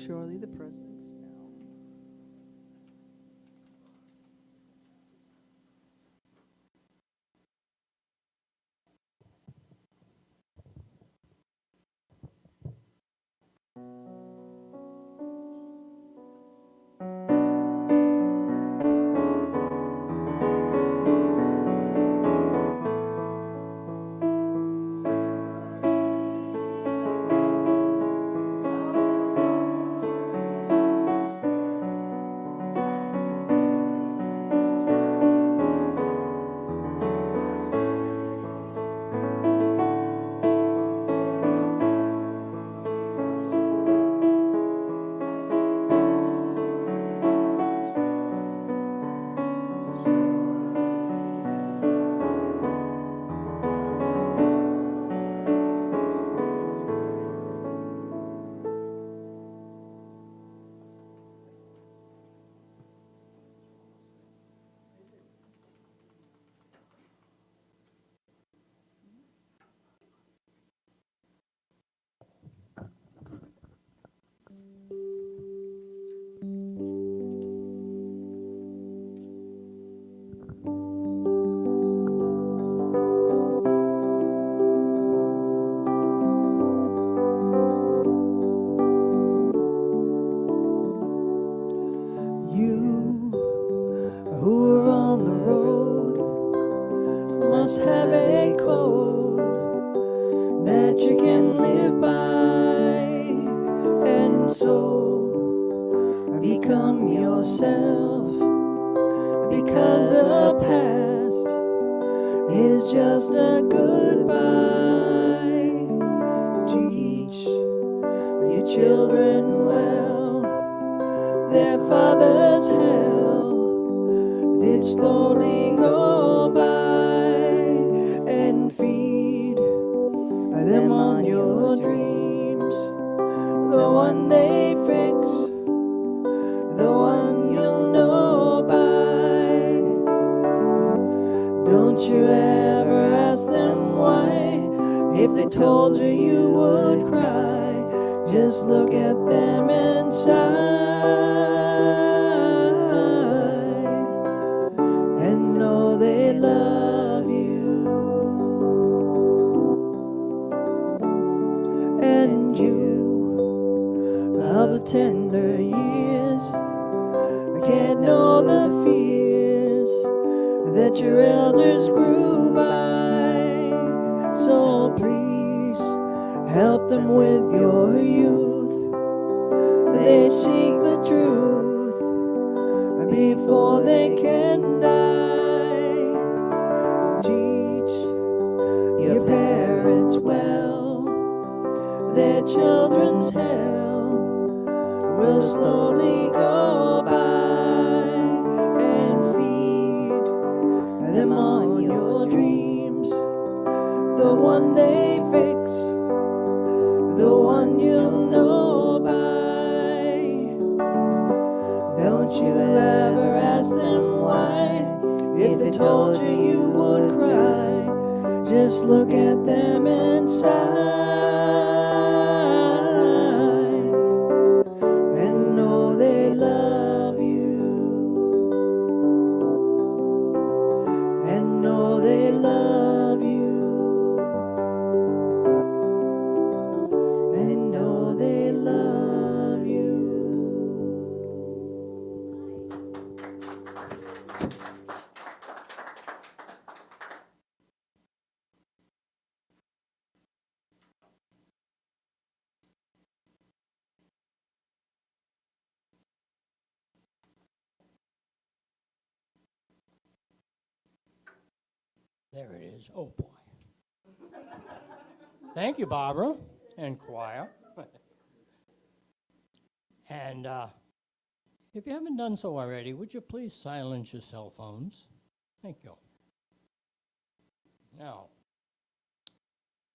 shortly the presents now. You who are on the road must have a code that you can live by, and so become yourself, because the past is just a goodbye. Teach your children well, their father's hell did slowly go by, and feed them on your dreams, the one they fix, the one you'll know by. Don't you ever ask them why, if they told you you would cry. Just look at them and sigh, and know they love you. And you of the tender years can't know the fears that your elders grew by. So please help them with your youth. They seek the truth before they can die. Teach your parents well, their children's hell will slowly go by, and feed them on your dreams, the one they fix, the one you'll know by. Don't you ever ask them why, if they told you you would cry. Just look at them and sigh, and know they love you, and know they love you, and know they love you. There it is. Oh, boy. Thank you, Barbara and choir. And if you haven't done so already, would you please silence your cell phones? Thank you. Now,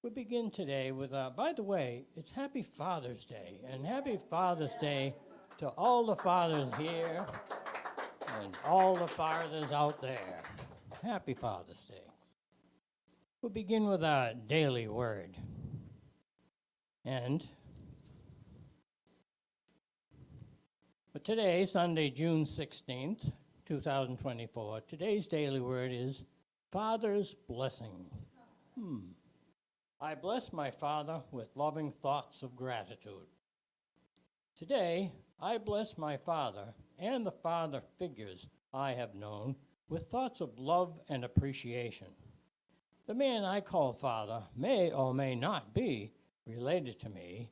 we begin today with, by the way, it's Happy Father's Day, and Happy Father's Day to all the fathers here and all the fathers out there. Happy Father's Day. We'll begin with our daily word. And But today, Sunday, June 16th, 2024, today's daily word is Father's Blessing. I bless my Father with loving thoughts of gratitude. Today, I bless my Father and the father figures I have known with thoughts of love and appreciation. The man I call Father may or may not be related to me,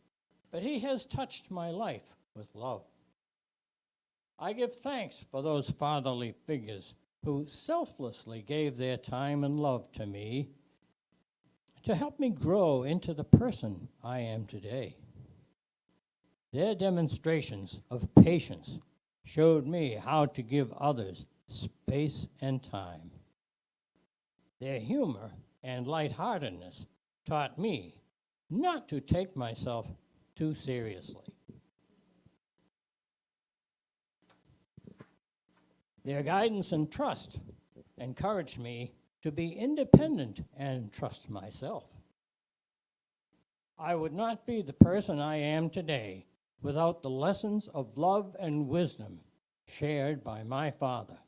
but he has touched my life with love. I give thanks for those fatherly figures who selflessly gave their time and love to me to help me grow into the person I am today. Their demonstrations of patience showed me how to give others space and time. Their humor and lightheartedness taught me not to take myself too seriously. Their guidance and trust encouraged me to be independent and trust myself. I would not be the person I am today without the lessons of love and wisdom shared by my Father.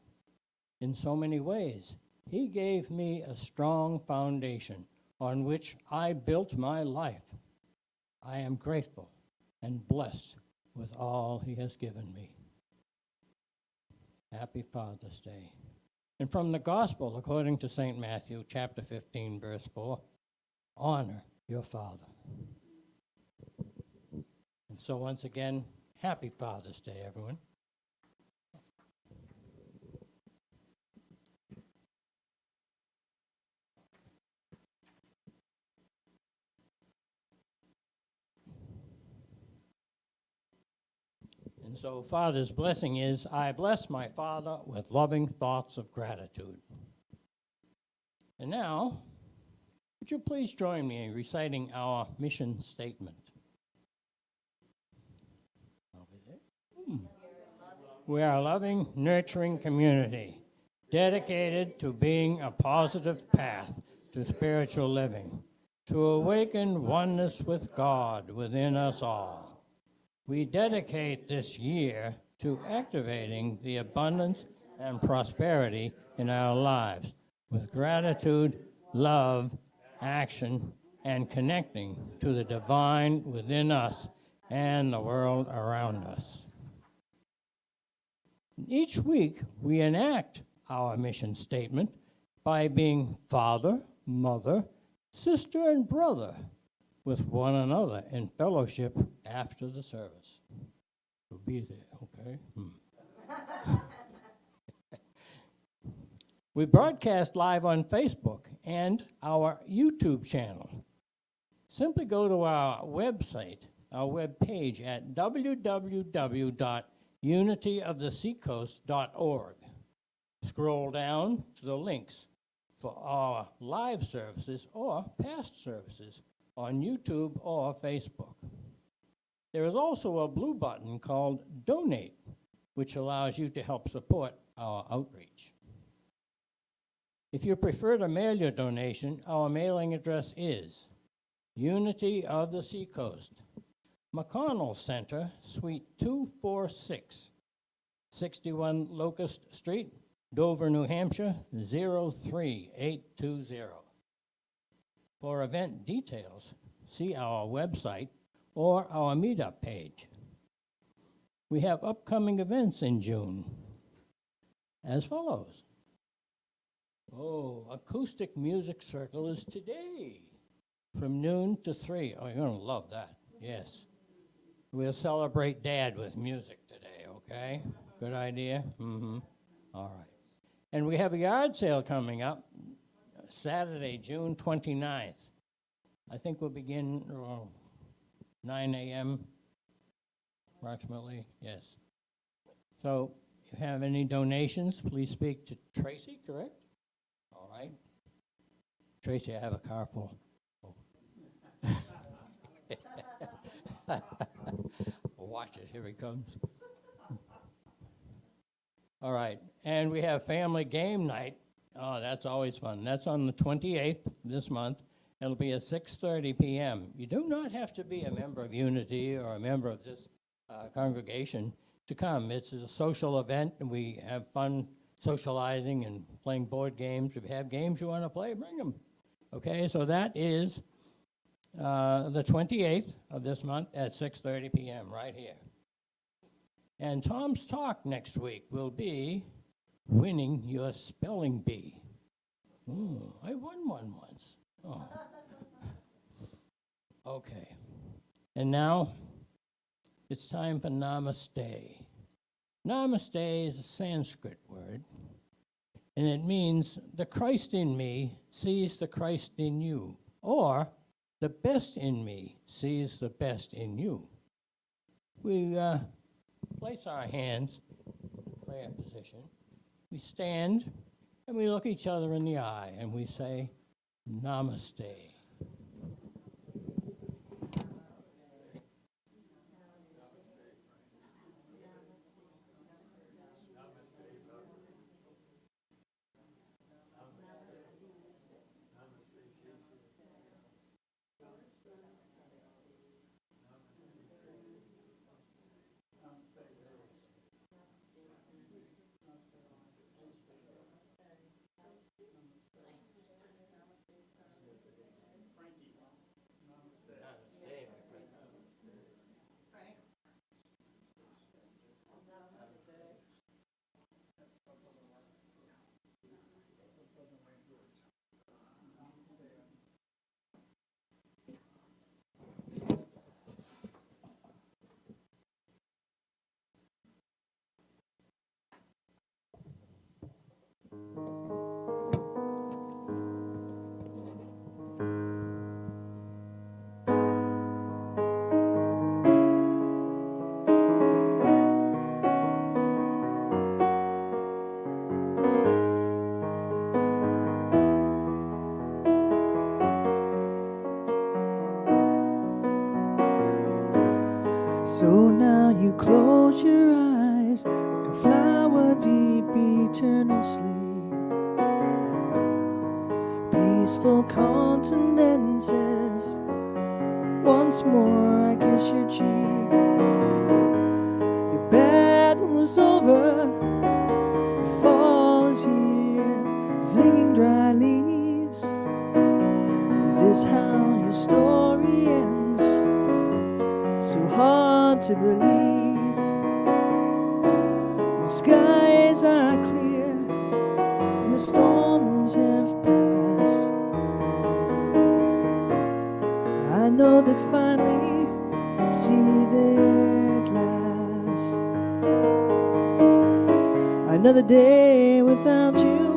In so many ways, he gave me a strong foundation on which I built my life. I am grateful and blessed with all he has given me. Happy Father's Day. And from the Gospel, according to St. Matthew, chapter 15, verse 4, honor your father. And so once again, happy Father's Day, everyone. And so Father's blessing is, I bless my Father with loving thoughts of gratitude. And now, would you please join me in reciting our mission statement? We are a loving, nurturing community dedicated to being a positive path to spiritual living, to awaken oneness with God within us all. We dedicate this year to activating the abundance and prosperity in our lives with gratitude, love, action, and connecting to the divine within us and the world around us. Each week, we enact our mission statement by being father, mother, sister, and brother with one another in fellowship after the service. We'll be there, okay? We broadcast live on Facebook and our YouTube channel. Simply go to our website, our webpage at www.unityoftheseacoast.org. Scroll down to the links for our live services or past services on YouTube or Facebook. There is also a blue button called Donate, which allows you to help support our outreach. If you prefer to mail your donation, our mailing address is Unity of the Seacoast, McConnell Center, Suite 246, 61 Locust Street, Dover, New Hampshire, 03820. For event details, see our website or our meetup page. We have upcoming events in June as follows. Acoustic Music Circle is today from noon to 3. Oh, you're going to love that, yes. We'll celebrate Dad with music today, okay? Good idea? All right. And we have a yard sale coming up Saturday, June 29th. I think we'll begin 9 a.m. approximately, yes. So if you have any donations, please speak to Tracy, correct? All right. Tracy, I have a car full. Watch it, here he comes. All right, and we have family game night. Oh, that's always fun. That's on the 28th this month. It'll be at 6:30 p.m. You do not have to be a member of Unity or a member of this congregation. to come. It's a social event, and we have fun socializing and playing board games. If you have games you want to play, bring them. Okay, so that is the 28th of this month at 6:30 p.m. right here. And Tom's talk next week will be winning your spelling bee. Ooh, I won one once. Oh. Okay. And now it's time for Namaste. Namaste is a Sanskrit word, and it means the Christ in me sees the Christ in you, or the best in me sees the best in you. We place our hands in prayer position. We stand and we look each other in the eye and we say, Namaste. So now you close your eyes like a flower deep eternal sleep. Peaceful countenances. Once more I kiss your cheek. Your battle is over. The fall is here, flinging dry leaves. Is this how your story ends? So hard to believe. The skies are clear and the storms have passed. I know that finally see their glass. Another day without you.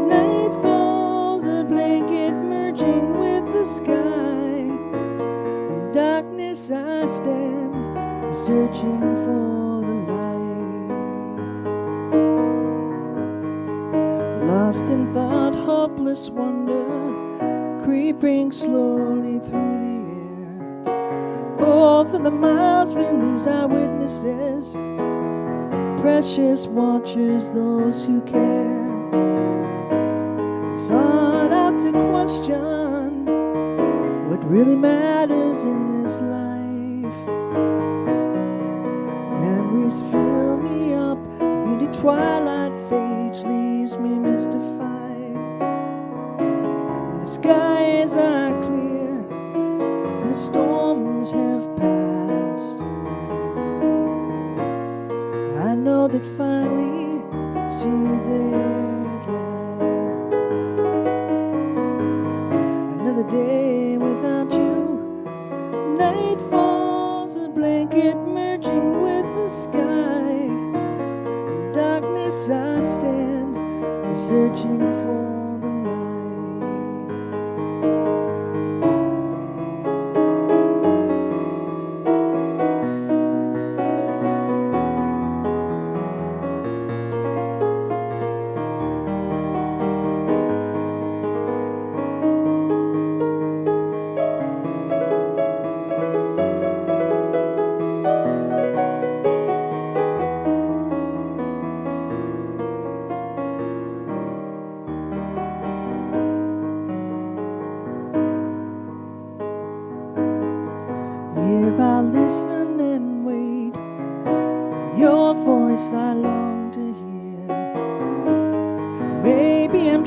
Night falls, a blanket merging with the sky. In darkness I stand, searching for the light. Lost in thought, hopeless wonder, creeping slowly through the air. Oh, for the miles we lose our witnesses, precious watchers, those who care. Sought out to question what really matters in this life. Memories fill me up, and the twilight fades, leaves me mystified. When the skies are clear and the storms have passed, I know that finally see their light. Another day without you. Night falls, a blanket merging with the sky. In darkness I stand, searching for the light.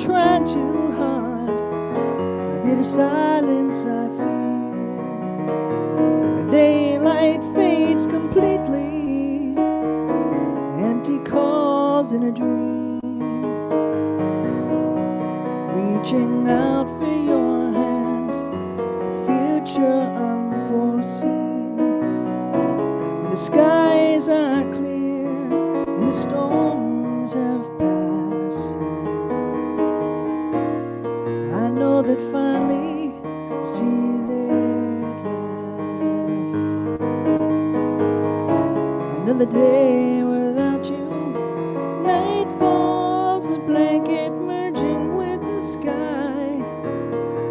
trying too hard. The bitter silence I feel. The daylight fades completely. Empty calls in a dream. Reaching out for your hand. Future unforeseen. The skies are clear and the storms have passed. I know that finally I'll see you there at last. Another day without you. Night falls, a blanket merging with the sky.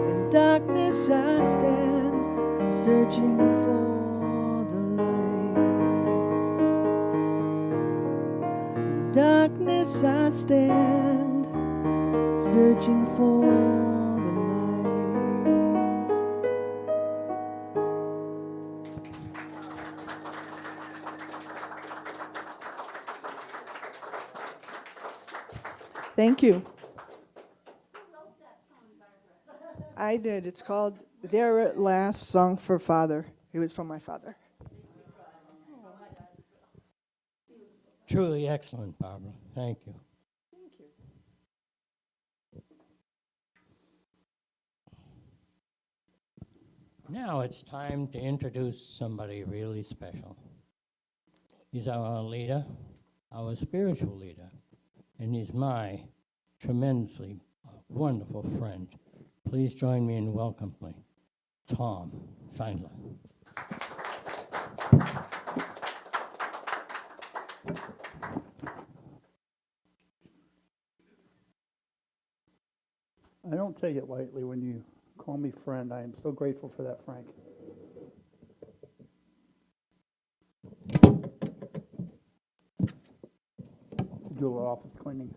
In darkness I stand, searching for the light. In darkness I stand, searching for the light. Thank you. I did. It's called There at Last, Song for Father. It was from my father. Truly excellent, Barbara. Thank you. Thank you. Now it's time to introduce somebody really special. He's our leader, our spiritual leader, and he's my tremendously wonderful friend. Please join me in welcoming Tom Scheindler. I don't take it lightly when you call me friend. I am so grateful for that, Frank. Do a little office cleaning.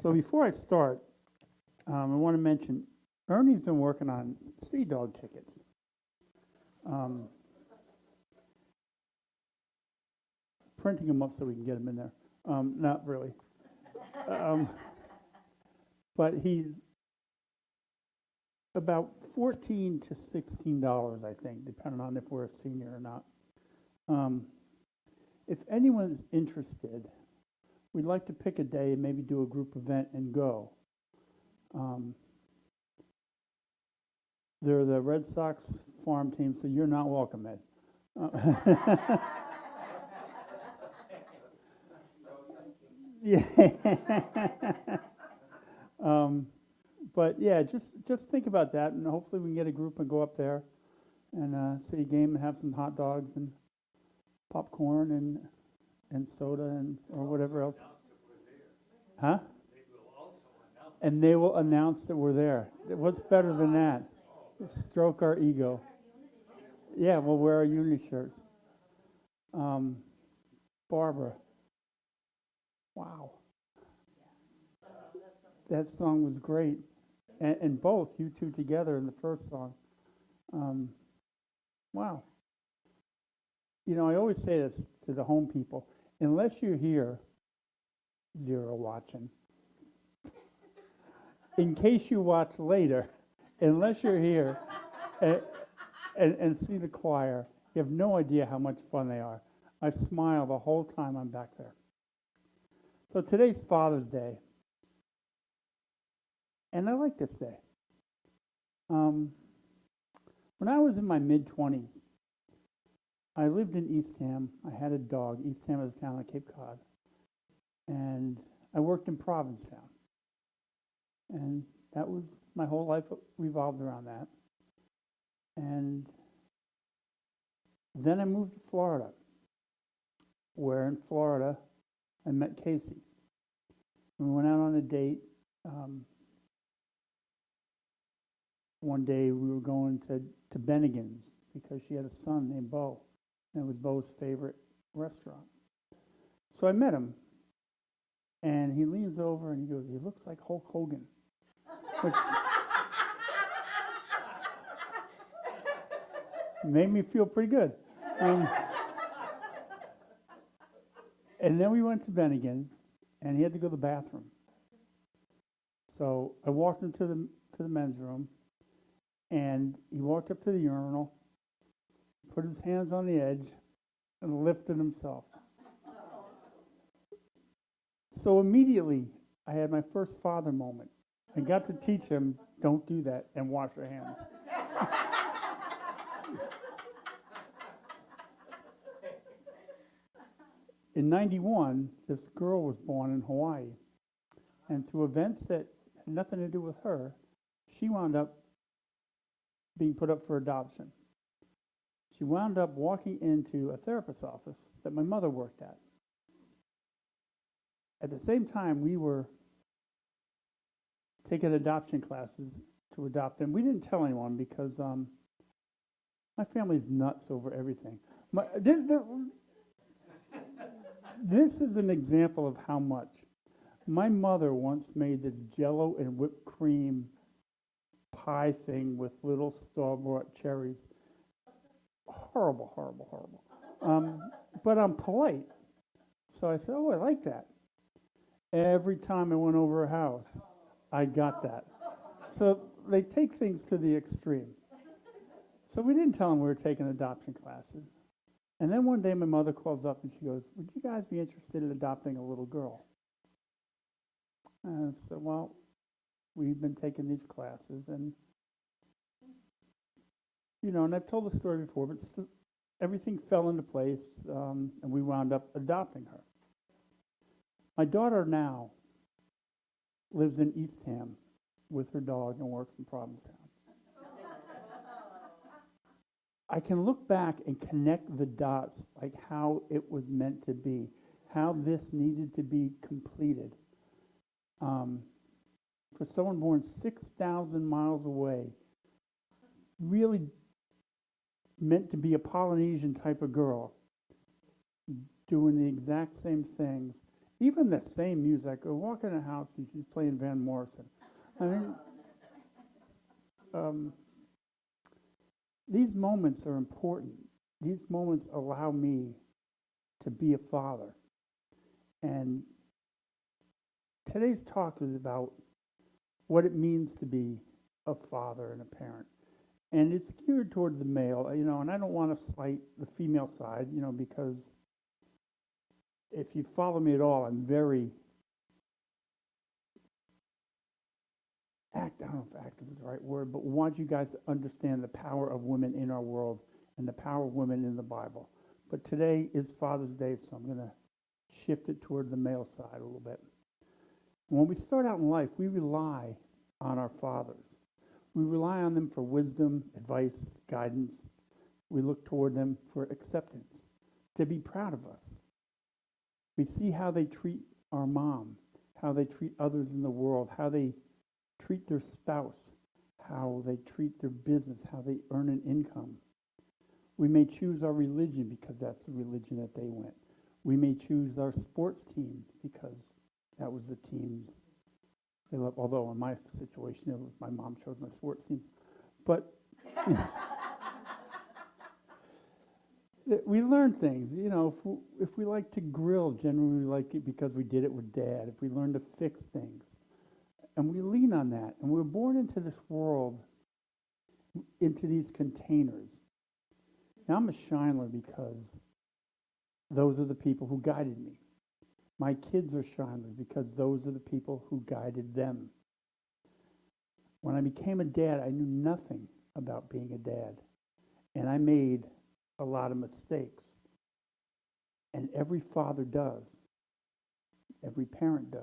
So before I start, I want to mention Ernie's been working on Sea Dog tickets. Printing them up so we can get them in there. Not really. But he's about $14 to $16, I think, depending on if we're a senior or not. If anyone's interested, we'd like to pick a day and maybe do a group event and go. They're the Red Sox farm team, so you're not welcome, Ed. Yeah. But yeah, just think about that, and hopefully we can get a group and go up there and see a game and have some hot dogs and popcorn and soda and or whatever else. Huh? And they will announce that we're there. What's better than that? Stroke our ego. Yeah, we'll wear our uni shirts. Barbara. Wow. That song was great. And both, you two together in the first song. Wow. You know, I always say this to the home people. Unless you're here, zero watching. In case you watch later, unless you're here and see the choir, you have no idea how much fun they are. I smile the whole time I'm back there. So today's Father's Day. And I like this day. When I was in my mid-20s, I lived in Eastham. I had a dog. Eastham is a town on Cape Cod. And I worked in Provincetown. And that was, my whole life revolved around that. And then I moved to Florida, where in Florida I met Casey. We went out on a date. One day we were going to Bennigan's because she had a son named Bo. And it was Bo's favorite restaurant. So I met him. And he leans over and he goes, "He looks like Hulk Hogan." Which made me feel pretty good. And then we went to Bennigan's, and he had to go to the bathroom. So I walked him to the men's room, and he walked up to the urinal, put his hands on the edge, and lifted himself. So immediately, I had my first father moment. I got to teach him, don't do that, and wash your hands. In '91, this girl was born in Hawaii. And through events that had nothing to do with her, she wound up being put up for adoption. She wound up walking into a therapist's office that my mother worked at. At the same time, we were taking adoption classes to adopt them. We didn't tell anyone because my family's nuts over everything. This is an example of how much. My mother once made this Jell-O and whipped cream pie thing with little store-bought cherries. Horrible, horrible, horrible. But I'm polite. So I said, oh, I like that. Every time I went over her house, I got that. So they take things to the extreme. So we didn't tell them we were taking adoption classes. And then one day my mother calls up and she goes, would you guys be interested in adopting a little girl? And I said, well, we've been taking these classes and, and I've told the story before, but everything fell into place and we wound up adopting her. My daughter now lives in Eastham with her dog and works in Provincetown. I can look back and connect the dots, like how it was meant to be, how this needed to be completed. For someone born 6,000 miles away, really meant to be a Polynesian type of girl, doing the exact same things, even the same music. I walk in a house and she's playing Van Morrison. I mean, these moments are important. These moments allow me to be a father. And today's talk is about what it means to be a father and a parent. And it's geared toward the male, and I don't want to slight the female side, because if you follow me at all, I'm very I don't know if active is the right word, but want you guys to understand the power of women in our world and the power of women in the Bible. But today is Father's Day, so I'm going to shift it toward the male side a little bit. When we start out in life, we rely on our fathers. We rely on them for wisdom, advice, guidance. We look toward them for acceptance, to be proud of us. We see how they treat our mom, how they treat others in the world, how they treat their spouse, how they treat their business, how they earn an income. We may choose our religion because that's the religion that they went. We may choose our sports team because that was the team they love. Although in my situation, it was my mom chose my sports team. But we learn things. If we like to grill, generally we like it because we did it with Dad. If we learn to fix things, and we lean on that. And we're born into this world, into these containers. Now, I'm a Schindler because those are the people who guided me. My kids are Schindlers because those are the people who guided them. When I became a dad, I knew nothing about being a dad. And I made a lot of mistakes. And every father does. Every parent does.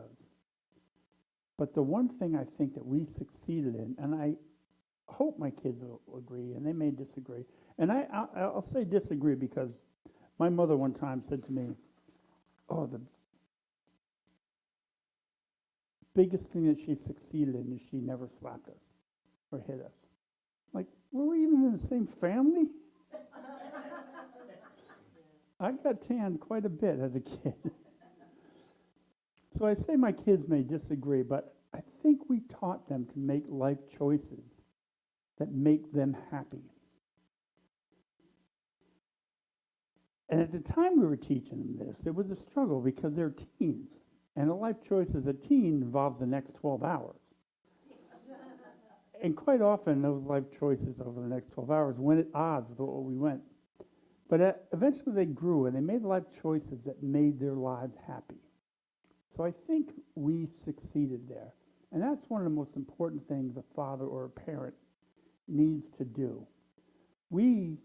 But the one thing I think that we succeeded in, and I hope my kids will agree, and they may disagree, and I'll say disagree because my mother one time said to me, oh, the biggest thing that she succeeded in is she never slapped us or hit us. Like, were we even in the same family? I got tanned quite a bit as a kid. So I say my kids may disagree, but I think we taught them to make life choices that make them happy. And at the time we were teaching them this, it was a struggle because they're teens. And a life choice as a teen involves the next 12 hours. And quite often, those life choices over the next 12 hours went at odds with what we went. But eventually they grew and they made life choices that made their lives happy. So I think we succeeded there. And that's one of the most important things a father or a parent needs to do. We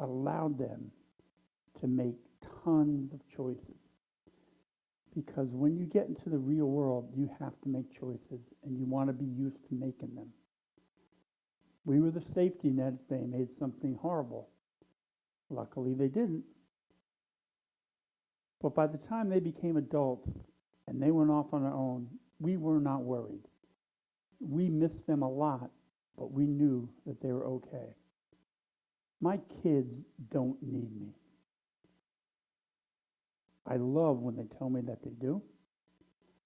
allowed them to make tons of choices. Because when you get into the real world, you have to make choices and you want to be used to making them. We were the safety net if they made something horrible. Luckily, they didn't. But by the time they became adults and they went off on their own, we were not worried. We missed them a lot, but we knew that they were okay. My kids don't need me. I love when they tell me that they do,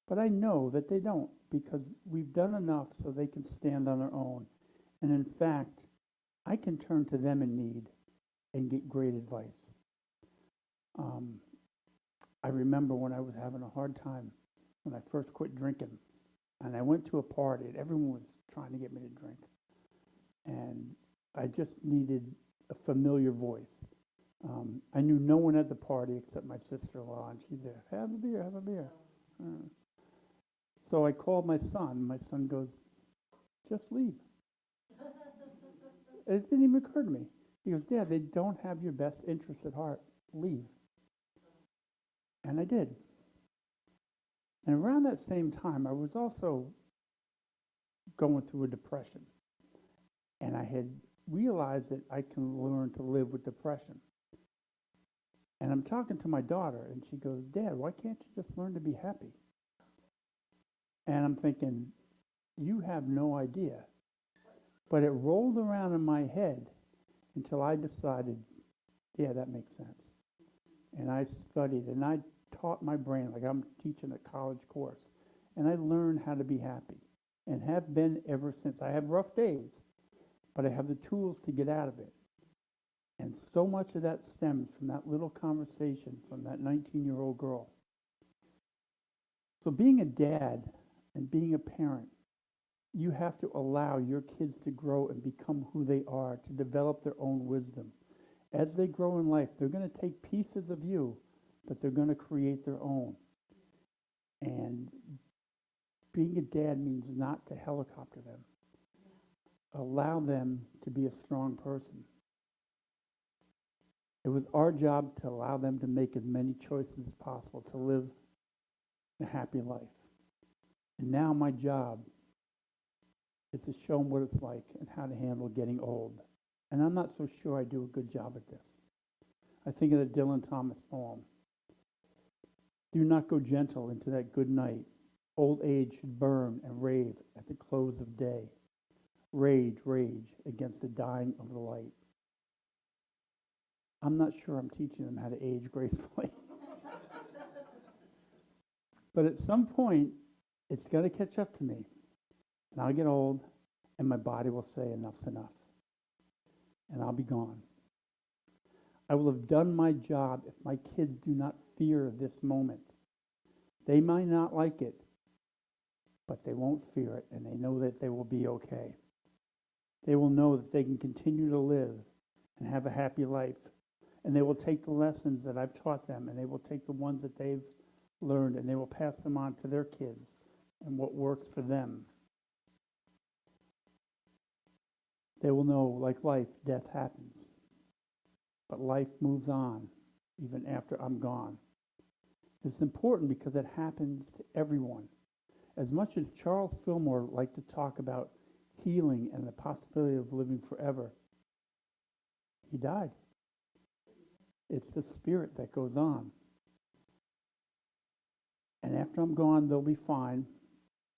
but I know that they don't because we've done enough so they can stand on their own. And in fact, I can turn to them in need and get great advice. I remember when I was having a hard time when I first quit drinking, and I went to a party and everyone was trying to get me to drink. And I just needed a familiar voice. I knew no one at the party except my sister-in-law, and she's there, have a beer, have a beer. So I called my son. My son goes, just leave. It didn't even occur to me. He goes, Dad, they don't have your best interests at heart. Leave. And I did. And around that same time, I was also going through a depression. And I had realized that I can learn to live with depression. And I'm talking to my daughter, and she goes, Dad, why can't you just learn to be happy? And I'm thinking, you have no idea. But it rolled around in my head until I decided, yeah, that makes sense. And I studied, and I taught my brain like I'm teaching a college course. And I learned how to be happy, and have been ever since. I have rough days, but I have the tools to get out of it. And so much of that stems from that little conversation from that 19-year-old girl. So being a dad and being a parent, you have to allow your kids to grow and become who they are, to develop their own wisdom. As they grow in life, they're going to take pieces of you, but they're going to create their own. And being a dad means not to helicopter them. Allow them to be a strong person. It was our job to allow them to make as many choices as possible to live a happy life. And now my job is to show them what it's like and how to handle getting old. And I'm not so sure I do a good job at this. I think of the Dylan Thomas poem. Do not go gentle into that good night. Old age should burn and rave at the close of day. Rage, rage against the dying of the light. I'm not sure I'm teaching them how to age gracefully. But at some point, it's going to catch up to me. And I'll get old, and my body will say enough's enough. And I'll be gone. I will have done my job if my kids do not fear this moment. They might not like it, but they won't fear it, and they know that they will be okay. They will know that they can continue to live and have a happy life. And they will take the lessons that I've taught them, and they will take the ones that they've learned, and they will pass them on to their kids and what works for them. They will know, like life, death happens. But life moves on, even after I'm gone. It's important because it happens to everyone. As much as Charles Fillmore liked to talk about healing and the possibility of living forever, he died. It's the spirit that goes on. And after I'm gone, they'll be fine.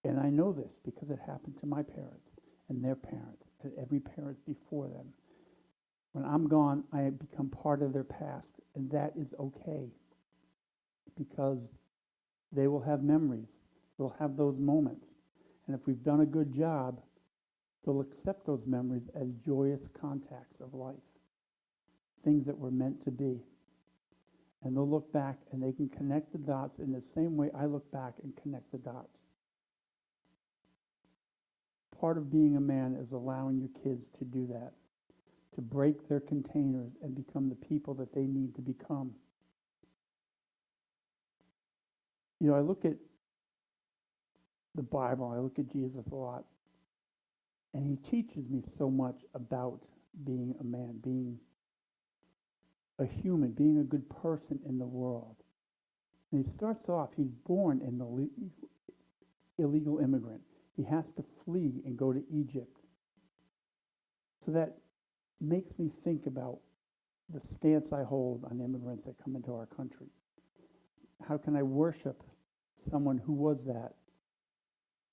And I know this because it happened to my parents and their parents and every parent before them. When I'm gone, I have become part of their past, and that is okay because they will have memories. They'll have those moments. And if we've done a good job, they'll accept those memories as joyous contacts of life. things that were meant to be. And they'll look back and they can connect the dots in the same way I look back and connect the dots. Part of being a man is allowing your kids to do that, to break their containers and become the people that they need to become. You know, I look at the Bible, I look at Jesus a lot, and he teaches me so much about being a man, being a human, being a good person in the world. And he starts off, he's born an illegal immigrant. He has to flee and go to Egypt. So that makes me think about the stance I hold on immigrants that come into our country. How can I worship someone who was that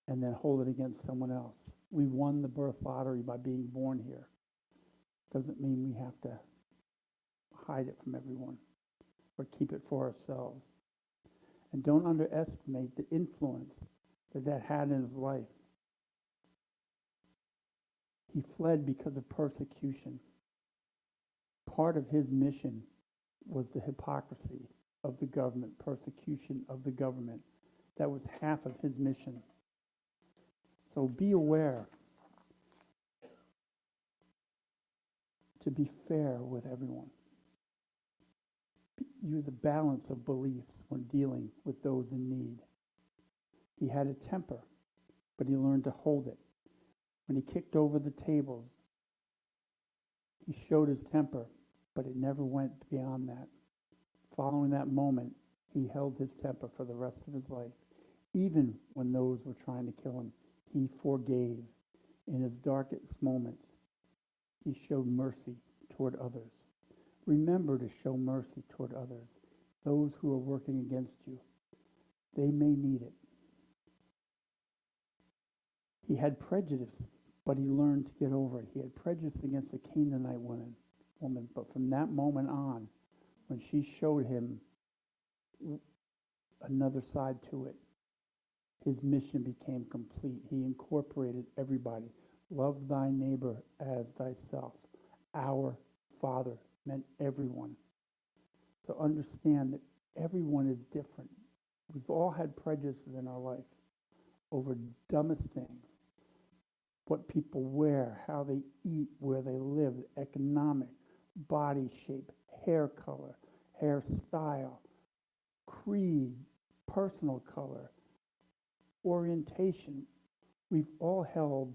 and then hold it against someone else? We won the birth lottery by being born here. Doesn't mean we have to hide it from everyone or keep it for ourselves. And don't underestimate the influence that that had in his life. He fled because of persecution. Part of his mission was the hypocrisy of the government, persecution of the government. That was half of his mission. So be aware to be fair with everyone. Use a balance of beliefs when dealing with those in need. He had a temper, but he learned to hold it. When he kicked over the tables, he showed his temper, but it never went beyond that. Following that moment, he held his temper for the rest of his life. Even when those were trying to kill him, he forgave. In his darkest moments, he showed mercy toward others. Remember to show mercy toward others, those who are working against you. They may need it. He had prejudice, but he learned to get over it. He had prejudice against the Canaanite woman, but from that moment on, when she showed him another side to it, his mission became complete. He incorporated everybody. Love thy neighbor as thyself. Our Father meant everyone. So understand that everyone is different. We've all had prejudices in our life over dumbest things. What people wear, how they eat, where they live, economic, body shape, hair color, hairstyle, creed, personal color, orientation. We've all held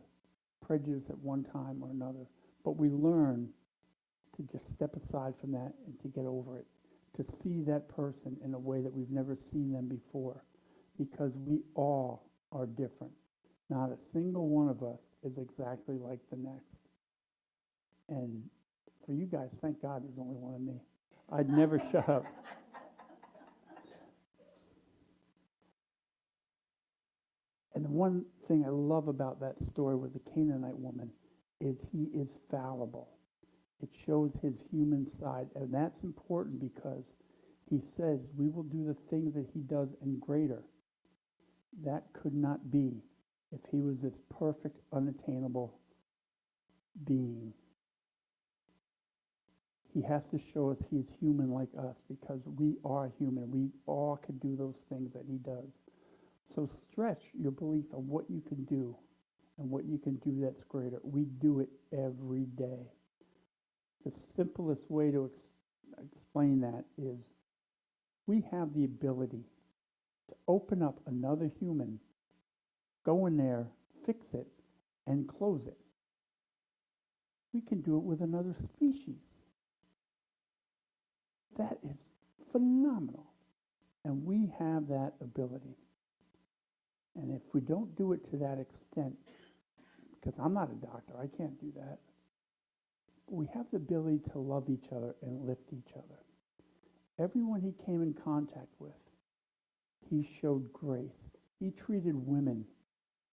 prejudice at one time or another, but we learn to just step aside from that and to get over it, to see that person in a way that we've never seen them before, because we all are different. Not a single one of us is exactly like the next. And for you guys, thank God there's only one of me. I'd never shut up. And the one thing I love about that story with the Canaanite woman is he is fallible. It shows his human side, and that's important because he says we will do the things that he does and greater. That could not be if he was this perfect, unattainable being. He has to show us he's human like us because we are human. We all can do those things that he does. So stretch your belief on what you can do and what you can do that's greater. We do it every day. The simplest way to explain that is we have the ability to open up another human, go in there, fix it, and close it. We can do it with another species. That is phenomenal. And we have that ability. And if we don't do it to that extent, because I'm not a doctor, I can't do that. We have the ability to love each other and lift each other. Everyone he came in contact with, he showed grace. He treated women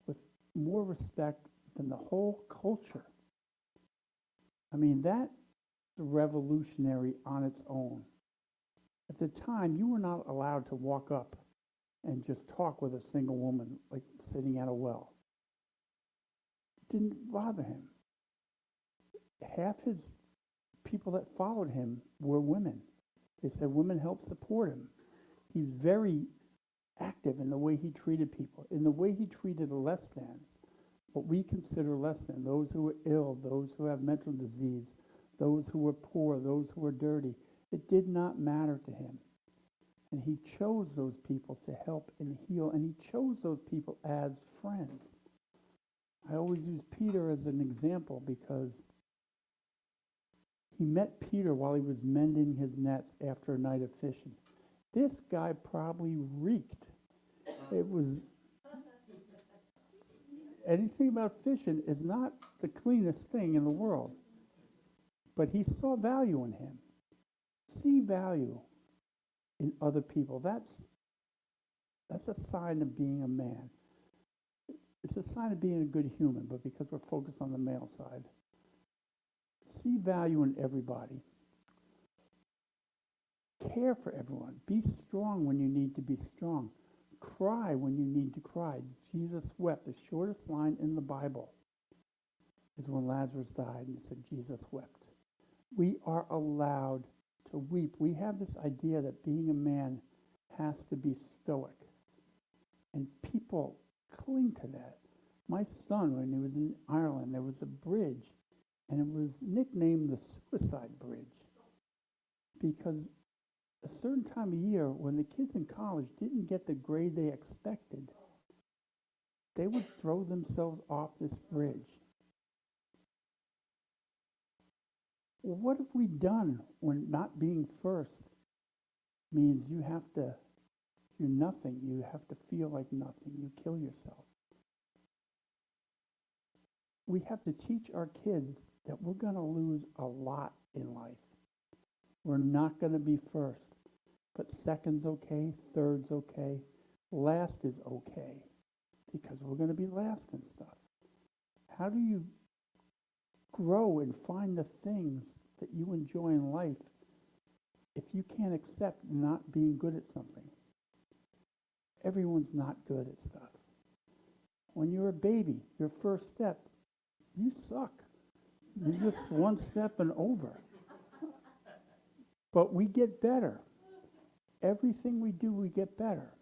with more respect than the whole culture. I mean, that's revolutionary on its own. At the time, you were not allowed to walk up and just talk with a single woman, like sitting at a well. It didn't bother him. Half his people that followed him were women. They said women help support him. He's very active in the way he treated people, in the way he treated less than, what we consider less than, those who are ill, those who have mental disease, those who were poor, those who were dirty. It did not matter to him. And he chose those people to help and heal, and he chose those people as friends. I always use Peter as an example because he met Peter while he was mending his nets after a night of fishing. This guy probably reeked. It was anything about fishing is not the cleanest thing in the world. But he saw value in him. See value in other people. That's a sign of being a man. It's a sign of being a good human, but because we're focused on the male side. See value in everybody. Care for everyone. Be strong when you need to be strong. Cry when you need to cry. Jesus wept. The shortest line in the Bible is when Lazarus died, and it said Jesus wept. We are allowed to weep. We have this idea that being a man has to be stoic. And people cling to that. My son, when he was in Ireland, there was a bridge, and it was nicknamed the Suicide Bridge because a certain time of year, when the kids in college didn't get the grade they expected, they would throw themselves off this bridge. Well, what have we done when not being first means you're nothing, you have to feel like nothing, you kill yourself? We have to teach our kids that we're going to lose a lot in life. We're not going to be first, but second's okay, third's okay, last is okay, because we're going to be last in stuff. How do you grow and find the things that you enjoy in life if you can't accept not being good at something? Everyone's not good at stuff. When you're a baby, your first step, you suck. You're just one step and over. But we get better. Everything we do, we get better.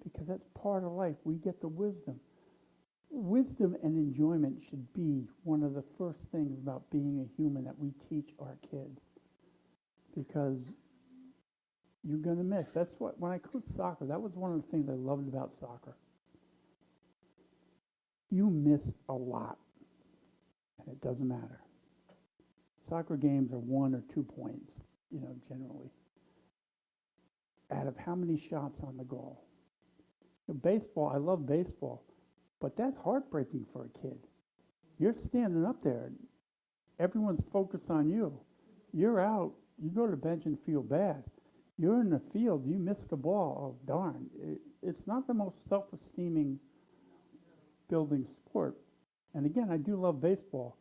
Because that's part of life. We get the wisdom. Wisdom and enjoyment should be one of the first things about being a human that we teach our kids. Because you're going to miss. That's what, when I coached soccer, that was one of the things I loved about soccer. You miss a lot. And it doesn't matter. Soccer games are 1 or 2 points, generally. Out of how many shots on the goal? Baseball, I love baseball, but that's heartbreaking for a kid. You're standing up there, and everyone's focused on you. You're out, you go to the bench and feel bad. You're in the field, you missed the ball, oh darn. It's not the most self-esteeming building sport. And again, I do love baseball.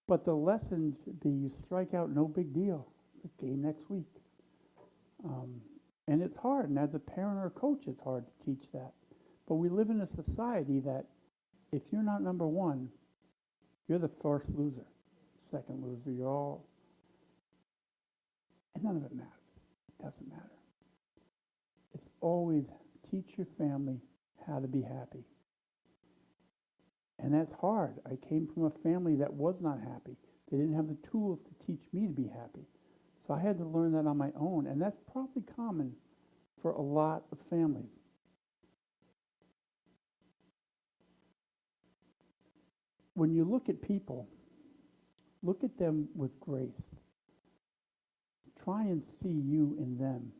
But the lessons be you strike out, no big deal. It's a game next week. And it's hard. And as a parent or a coach, it's hard to teach that. But we live in a society that if you're not number one, you're the first loser, second loser. You're all... And none of it matters. It doesn't matter. It's always teach your family how to be happy. And that's hard. I came from a family that was not happy. They didn't have the tools to teach me to be happy. So I had to learn that on my own. And that's probably common for a lot of families. When you look at people, look at them with grace. Try and see you in them.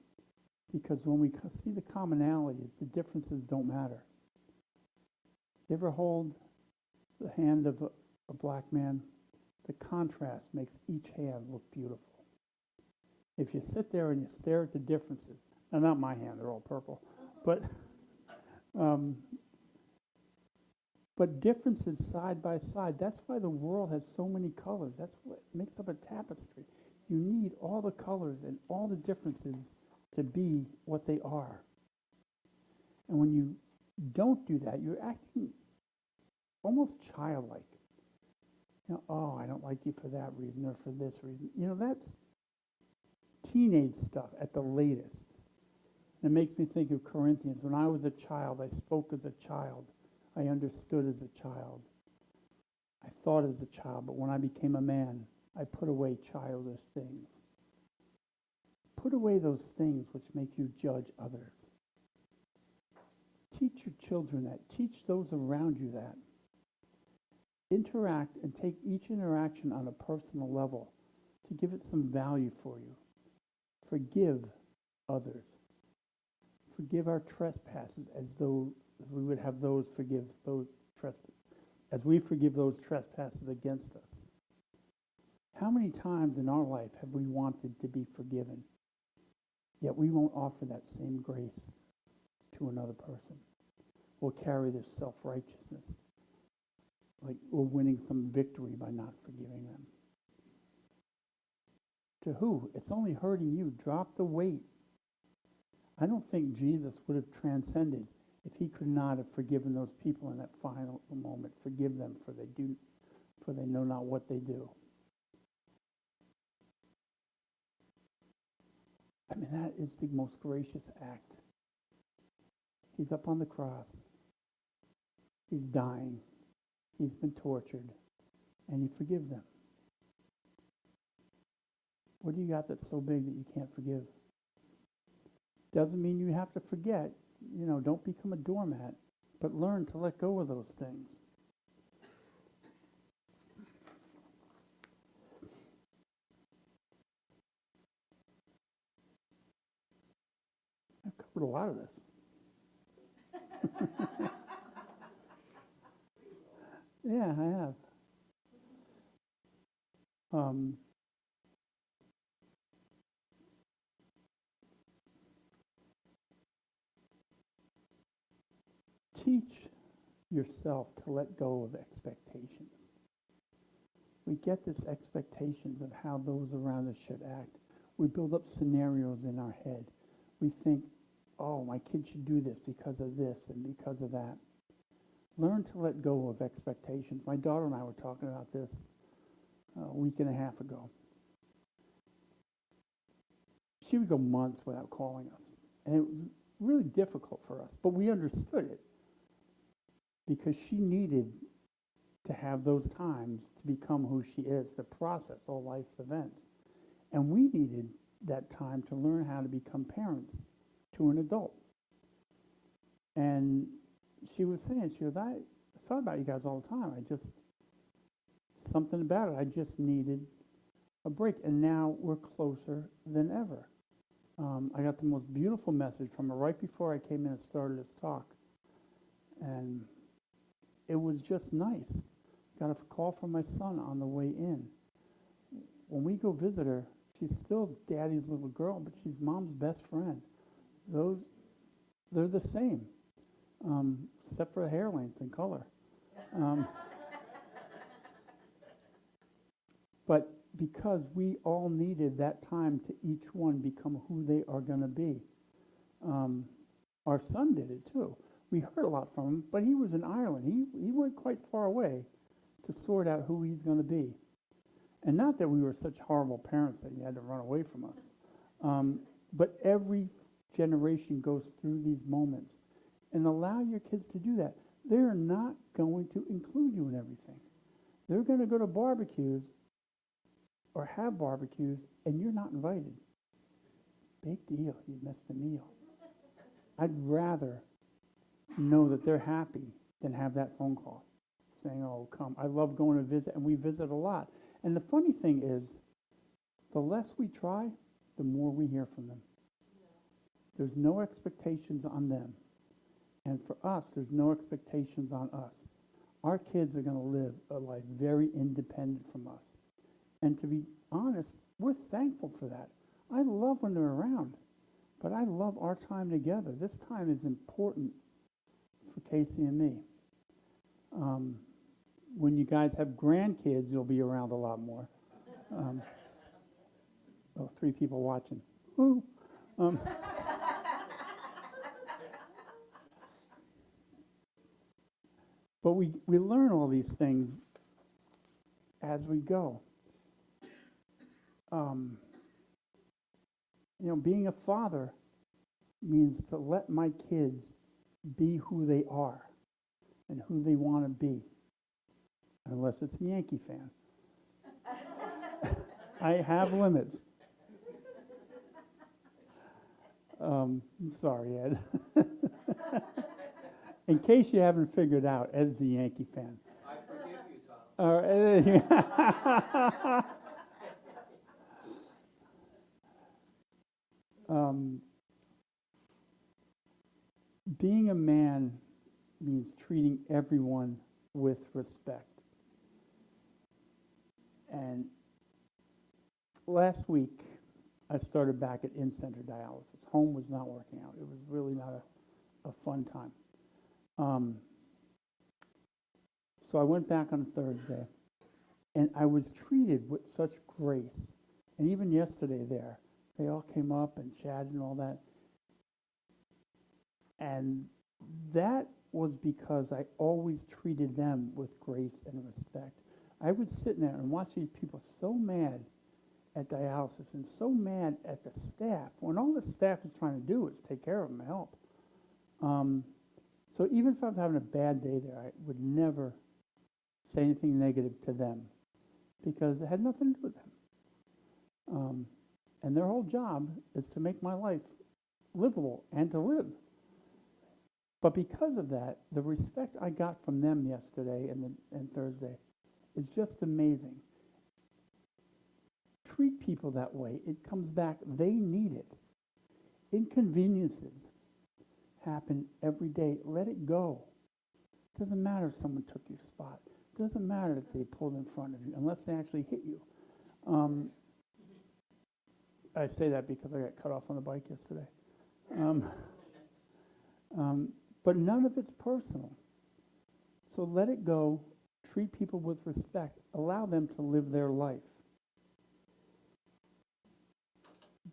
Because when we see the commonalities, the differences don't matter. You ever hold the hand of a black man? The contrast makes each hand look beautiful. If you sit there and you stare at the differences, now not my hand, they're all purple, but differences side by side, that's why the world has so many colors. That's what makes up a tapestry. You need all the colors and all the differences to be what they are. And when you don't do that, you're acting almost childlike. Oh, I don't like you for that reason or for this reason. That's teenage stuff at the latest. It makes me think of Corinthians. When I was a child, I spoke as a child. I understood as a child. I thought as a child, but when I became a man, I put away childish things. Put away those things which make you judge others. Teach your children that. Teach those around you that. Interact and take each interaction on a personal level to give it some value for you. Forgive others. Forgive our trespasses as though we would have those forgive those trespasses, as we forgive those trespasses against us. How many times in our life have we wanted to be forgiven, yet we won't offer that same grace to another person? We'll carry this self-righteousness, like we're winning some victory by not forgiving them. To who? It's only hurting you. Drop the weight. I don't think Jesus would have transcended if he could not have forgiven those people in that final moment. Forgive them, for they know not what they do. I mean, that is the most gracious act. He's up on the cross. He's dying. He's been tortured. And he forgives them. What do you got that's so big that you can't forgive? Doesn't mean you have to forget. Don't become a doormat, but learn to let go of those things. I've covered a lot of this. Yeah, I have. Teach yourself to let go of expectations. We get this expectations of how those around us should act. We build up scenarios in our head. We think, oh, my kid should do this because of this and because of that. Learn to let go of expectations. My daughter and I were talking about this a week and a half ago. She would go months without calling us. And it was really difficult for us, but we understood it because she needed to have those times to become who she is, to process all life's events. And we needed that time to learn how to become parents to an adult. And she was saying, I thought about you guys all the time. Something about it, I just needed a break. And now we're closer than ever. I got the most beautiful message from her right before I came in and started this talk. And it was just nice. Got a call from my son on the way in. When we go visit her, she's still daddy's little girl, but she's mom's best friend. They're the same, except for hair length and color. But because we all needed that time to each one become who they are going to be. Our son did it too. We heard a lot from him, but he was in Ireland. He went quite far away to sort out who he's going to be. And not that we were such horrible parents that he had to run away from us. But every generation goes through these moments. And allow your kids to do that. They're not going to include you in everything. They're going to go to barbecues or have barbecues, and you're not invited. Big deal, you missed a meal. I'd rather know that they're happy than have that phone call saying, oh, come. I love going to visit, and we visit a lot. And the funny thing is, the less we try, the more we hear from them. There's no expectations on them. And for us, there's no expectations on us. Our kids are going to live a life very independent from us. And to be honest, we're thankful for that. I love when they're around, but I love our time together. This time is important for Casey and me. When you guys have grandkids, you'll be around a lot more. 3 people watching. Woo. But we learn all these things as we go. Being a father means to let my kids be who they are and who they want to be, unless it's a Yankee fan. I have limits. I'm sorry, Ed. In case you haven't figured out, Ed's a Yankee fan. I forgive you, Tom. Being a man means treating everyone with respect. And last week, I started back at in-center dialysis. Home was not working out. It was really not a fun time. So I went back on Thursday, and I was treated with such grace. And even yesterday there, they all came up and chatted and all that. And that was because I always treated them with grace and respect. I would sit there and watch these people so mad at dialysis and so mad at the staff when all the staff is trying to do is take care of them and help. So even if I was having a bad day there, I would never say anything negative to them because it had nothing to do with them. And their whole job is to make my life livable and to live. But because of that, the respect I got from them yesterday and Thursday is just amazing. Treat people that way. It comes back. They need it. Inconveniences happen every day. Let it go. Doesn't matter if someone took your spot. Doesn't matter if they pulled in front of you, unless they actually hit you. I say that because I got cut off on the bike yesterday. But none of it's personal. So let it go. Treat people with respect. Allow them to live their life.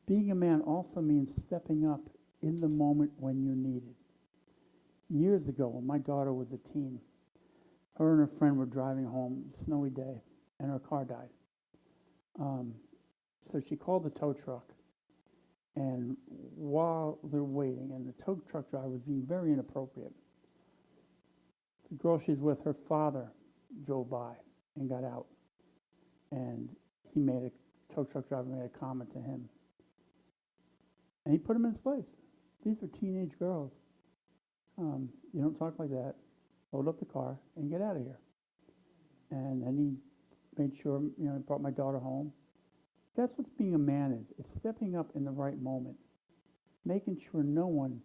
Being a man also means stepping up in the moment when you're needed. Years ago, when my daughter was a teen, her and her friend were driving home, snowy day, and her car died. So she called the tow truck, and while they're waiting, and the tow truck driver was being very inappropriate, the girl she's with, her father, drove by and got out, and tow truck driver made a comment to him, and he put him in his place. These were teenage girls. You don't talk like that. Load up the car and get out of here. And then he made sure, he brought my daughter home. That's what being a man is. It's stepping up in the right moment, making sure no one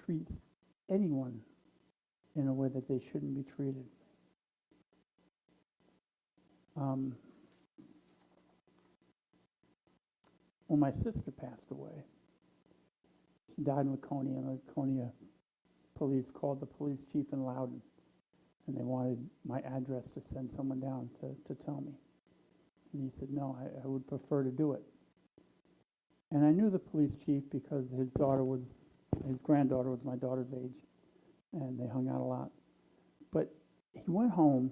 treats anyone in a way that they shouldn't be treated. When my sister passed away, she died in Laconia, and Laconia police called the police chief in Loudon, and they wanted my address to send someone down to tell me. And he said, no, I would prefer to do it. And I knew the police chief because his granddaughter was my daughter's age, and they hung out a lot. But he went home,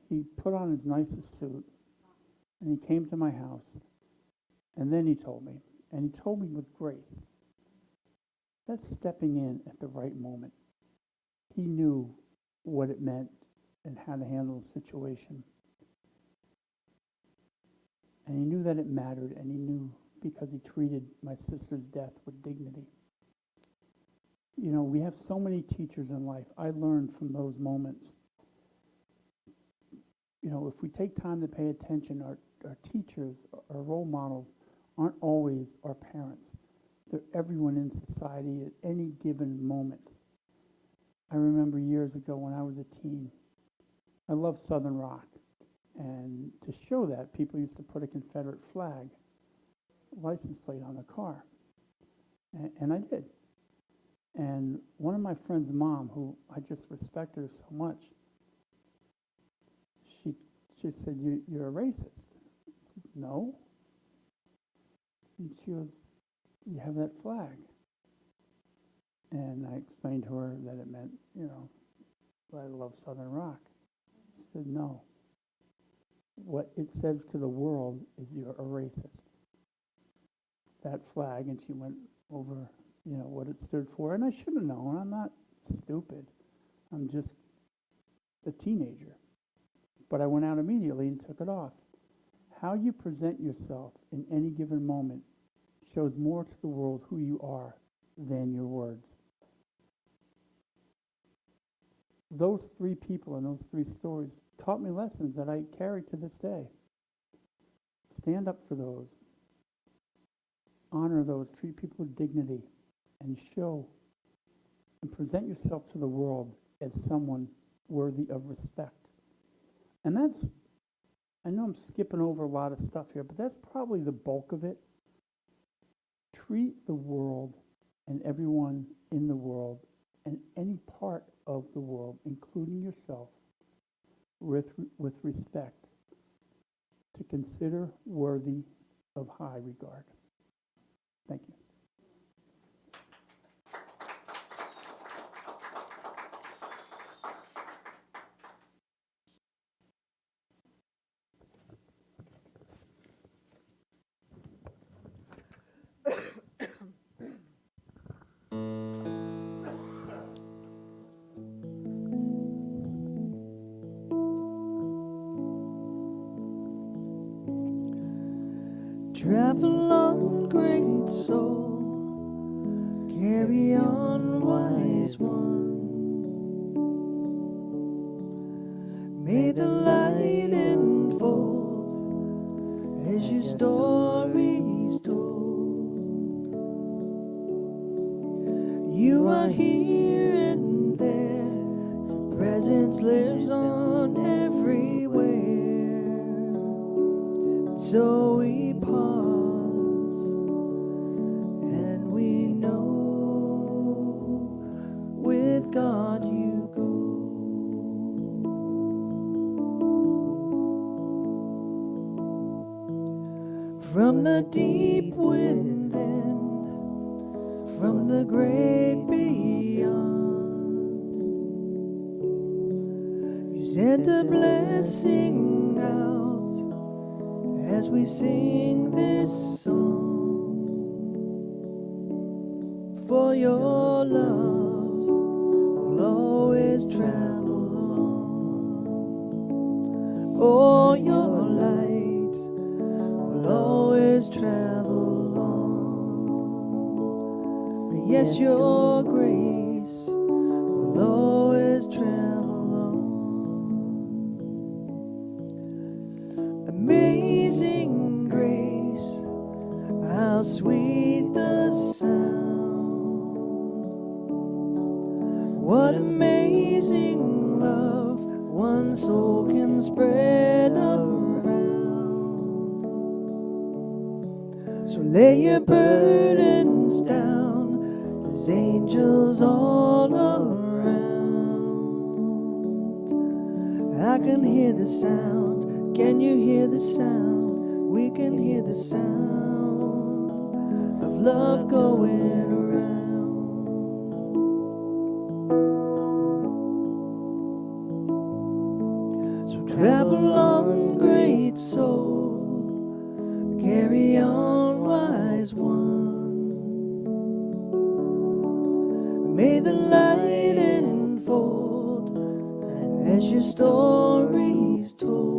he put on his nicest suit, and he came to my house, and then he told me, and he told me with grace. That's stepping in at the right moment. He knew what it meant and how to handle the situation. And he knew that it mattered, and he knew because he treated my sister's death with dignity. We have so many teachers in life. I learned from those moments. If we take time to pay attention, our teachers, our role models, aren't always our parents. They're everyone in society at any given moment. I remember years ago when I was a teen, I loved Southern rock. And to show that, people used to put a Confederate flag, license plate on the car. And I did. And one of my friend's mom, who I just respected her so much, she said, you're a racist. I said, no. And she goes, you have that flag. And I explained to her that it meant, I love Southern rock. She said, no. what it says to the world is you're a racist. That flag, and she went over, what it stood for. And I should have known. I'm not stupid. I'm just a teenager. But I went out immediately and took it off. How you present yourself in any given moment shows more to the world who you are than your words. Those three people and those three stories taught me lessons that I carry to this day. Stand up for those. Honor those. Treat people with dignity. And show and present yourself to the world as someone worthy of respect. And I know I'm skipping over a lot of stuff here, but that's probably the bulk of it. Treat the world and everyone in the world and any part of the world, including yourself, with respect, to consider worthy of high regard. Thank you. Travel on, great soul, carry on, wise one. May the light unfold as your story's told. You are here and there, your presence lives on everywhere. So we pause and we know with God you go. From the deep within, from the great beyond, you sent a blessing out as we sing this song. For your love will always travel on. Oh, your light will always travel on. Yes, your grace will always travel on. Amazing grace, how sweet the sound. What amazing love one soul can spread around. So lay your burdens down, there's angels all around. I can hear the sound. Can you hear the sound? We can hear the sound of love going around. So travel on, great soul, carry on, wise one. May the light unfold as your story's told.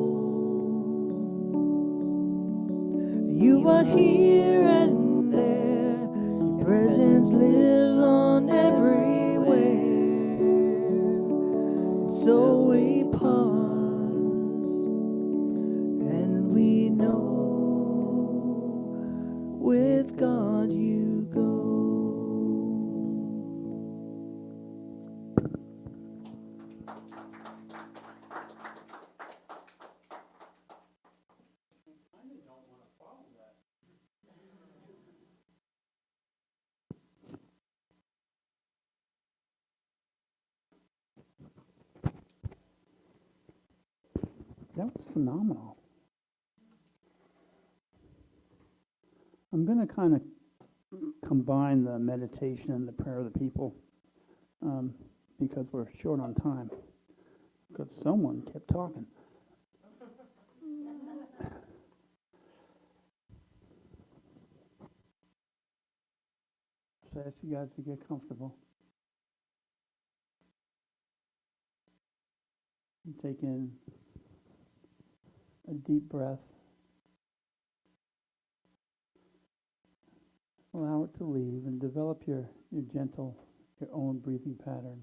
You are here and there, your presence lives on everywhere. And so we pause and we know with God you go. That was phenomenal. I'm going to kind of combine the meditation and the prayer of the people because we're short on time. Because someone kept talking. ask you guys to get comfortable. And take in a deep breath. Allow it to leave and develop your gentle, your own breathing pattern.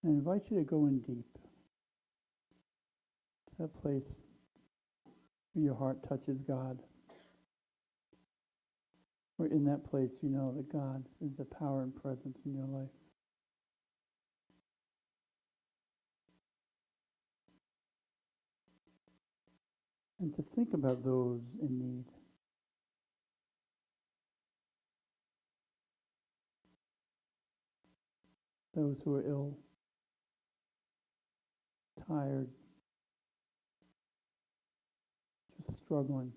I invite you to go in deep. To that place where your heart touches God. Where in that place you know that God is the power and presence in your life. And to think about those in need. Those who are ill, tired, just struggling.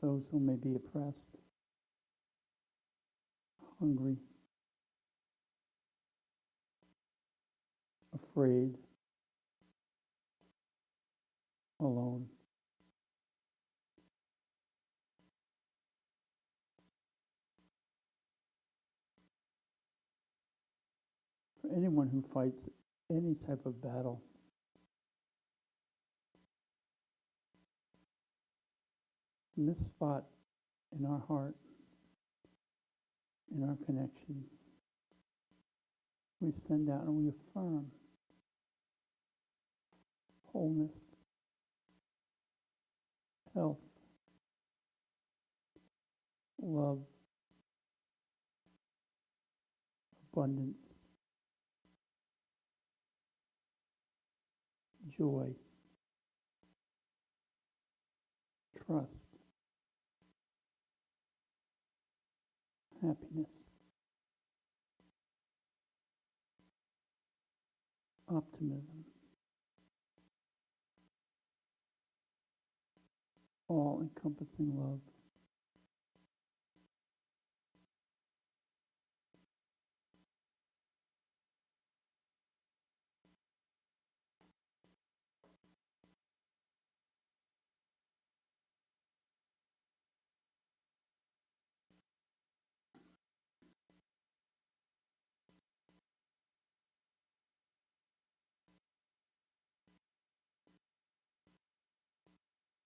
Those who may be oppressed, hungry, afraid, alone. For anyone who fights any type of battle, in this spot in our heart, in our connection, we send out and we affirm wholeness, health, love, abundance, joy, trust, happiness, optimism, all-encompassing love.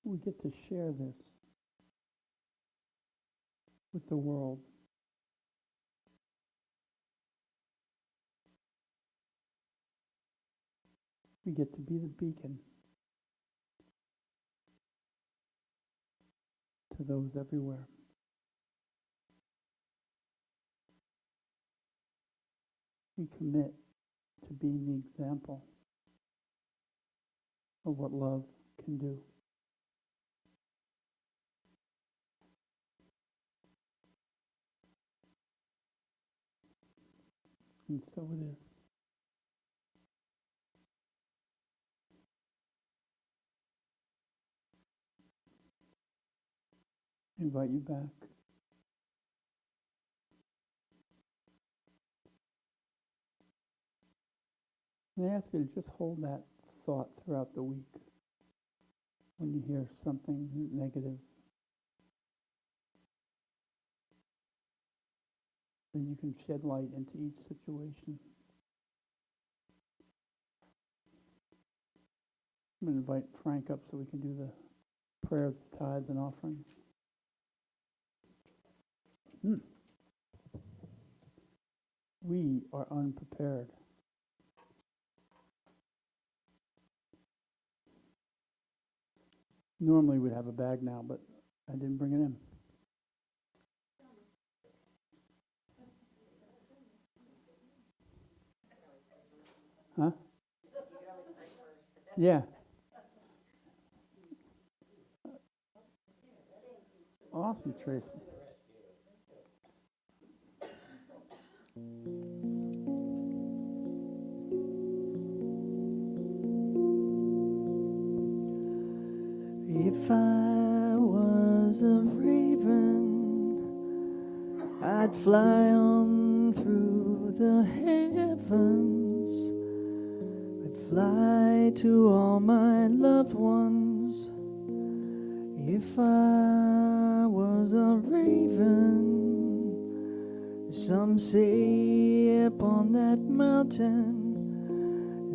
We get to share this with the world. We get to be the beacon to those everywhere. We commit to being the example of what love can do. And so it is. I invite you back. And I ask you to just hold that thought throughout the week. When you hear something negative, then you can shed light into each situation. I'm going to invite Frank up so we can do the prayers of tithes and offerings. We are unprepared. Normally we'd have a bag now, but I didn't bring it in. Huh? Yeah. Awesome, Tracy. If I was a raven, I'd fly on through the heavens. I'd fly to all my loved ones. If I was a raven, some say upon that mountain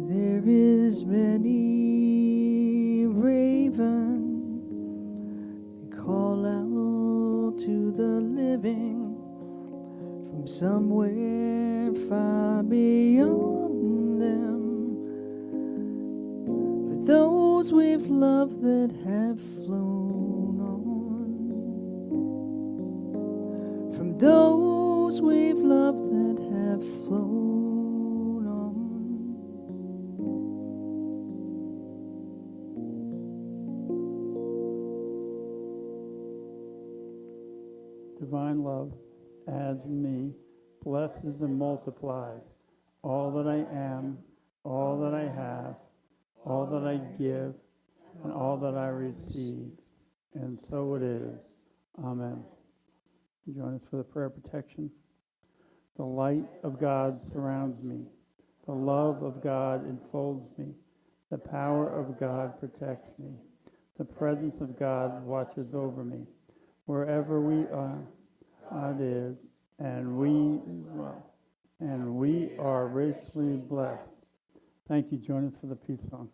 there is many raven. They call out to the living from somewhere far beyond them. For those with love that have flown on, from those with love that have flown on. Divine love adds in me, blesses and multiplies all that I am, all that I have, all that I give, and all that I receive. And so it is. Amen. Join us for the prayer of protection. The light of God surrounds me. The love of God enfolds me. The power of God protects me. The presence of God watches over me. Wherever we are, God is, and we as well. And we are richly blessed. Thank you. Join us for the peace song.